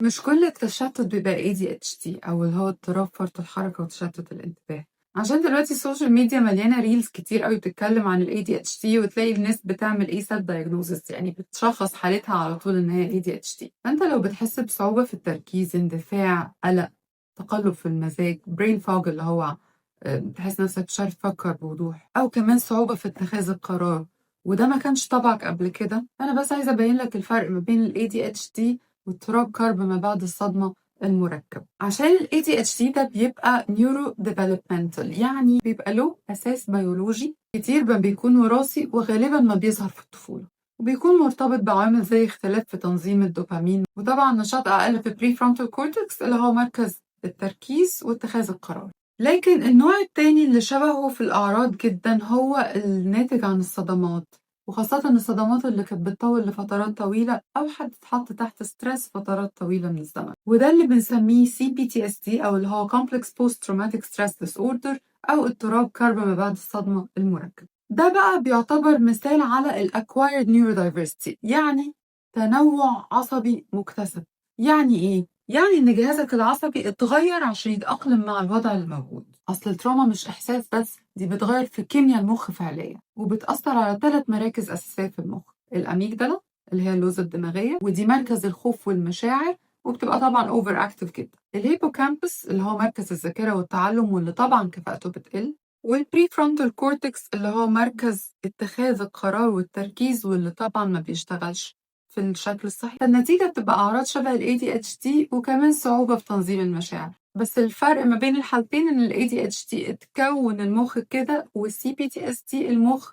مش كل التشتت بيبقى ADHD أو اللي هو اضطراب فرط الحركة وتشتت الانتباه، عشان دلوقتي السوشيال ميديا مليانة ريلز كتير قوي بتتكلم عن ال ADHD، وتلاقي الناس بتعمل self diagnosis، يعني بتشخص حالتها على طول إن هي ADHD. فأنت لو بتحس بصعوبة في التركيز، اندفاع، قلق، تقلب في المزاج، brain fog اللي هو تحس نفسك مش عارف تفكر بوضوح، أو كمان صعوبة في اتخاذ القرار، وده ما كانش طبعك قبل كده، أنا بس عايزة أبين لك الفرق ما بين ال ADHD واضطراب كرب ما بعد الصدمة المركب. عشان ال ADHD ده بيبقى neuro developmental، يعني بيبقى له أساس بيولوجي كتير، ما بيكون وراثي وغالبا ما بيظهر في الطفولة، وبيكون مرتبط بعوامل زي اختلاف في تنظيم الدوبامين، وطبعا نشاط أقل في prefrontal cortex اللي هو مركز التركيز واتخاذ القرار. لكن النوع التاني اللي شبهه في الأعراض جدا هو الناتج عن الصدمات، وخاصة الصدمات اللي كانت بتطول لفترات طويلة أو حد اتحط تحت ستريس فترات طويلة من الزمن، وده اللي بنسميه CPTSD أو اللي هو Complex Post Traumatic Stress Disorder أو اضطراب كرب ما بعد الصدمة المركب. ده بقى بيعتبر مثال على ال Acquired Neurodiversity، يعني تنوع عصبي مكتسب. يعني إيه؟ يعني إن جهازك العصبي اتغير عشان يتأقلم مع الوضع الموجود. أصل التروما مش إحساس بس، دي بتغير في كيمياء المخ فعليا، وبتأثر على 3 مراكز أساسية في المخ: الأميجدلا اللي هي اللوزة الدماغية، ودي مركز الخوف والمشاعر، وبتبقى طبعا اوفر اكتف جدا. الهيبوكامبس اللي هو مركز الذاكرة والتعلم واللي طبعا كفاءته بتقل، والبري فرونتال كورتكس اللي هو مركز اتخاذ القرار والتركيز واللي طبعا ما بيشتغلش في الشكل الصحي. فالنتيجة بتبقى أعراض شبه ال ADHD وكمان صعوبة في تنظيم المشاعر. بس الفرق ما بين الحالتين إن ال ADHD اتكون المخ كده، وال CPTSD المخ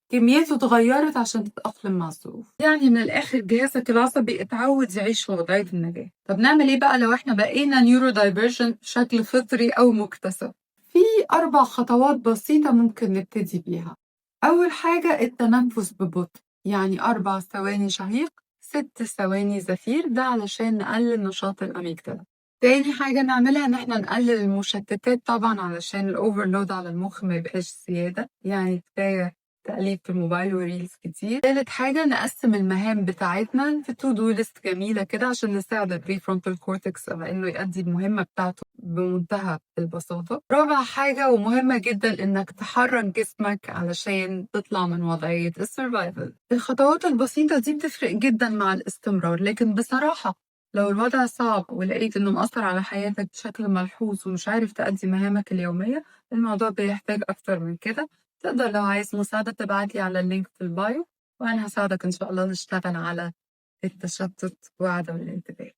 كميته اتغيرت عشان تتأقلم مع الظروف. يعني من الآخر جهازك العصبي اتعود يعيش في وضعية النجاة. طب نعمل إيه بقى لو إحنا بقينا نيورو دايفرجن بشكل فطري أو مكتسب؟ في 4 خطوات بسيطة ممكن نبتدي بيها. أول حاجة التنفس ببطء، يعني 4 ثواني شهيق، 6 ثواني زفير، ده علشان نقلل نشاط الأميجدلا. تاني حاجة نعملها إن إحنا نقلل المشتتات طبعا علشان الأوفرلود على المخ ما يبقاش زيادة، يعني كفاية تقليب في الموبايل وريلز كتير. تالت حاجة نقسم المهام بتاعتنا في تو دو ليست جميلة كده عشان نساعد البري فرونتال كورتكس على إنه يؤدي المهمة بتاعته بمنتهى البساطة. رابع حاجة ومهمة جدا إنك تحرك جسمك علشان تطلع من وضعية السرفايفل. الخطوات البسيطة دي بتفرق جدا مع الاستمرار، لكن بصراحة لو الوضع صعب ولقيت إنه مأثر على حياتك بشكل ملحوظ ومش عارف تأدي مهامك اليومية، الموضوع بيحتاج أكتر من كده. تقدر لو عايز مساعدة تبعتلي على اللينك في البايو، وأنا هساعدك إن شاء الله نشتغل على التشتت وعدم الانتباه.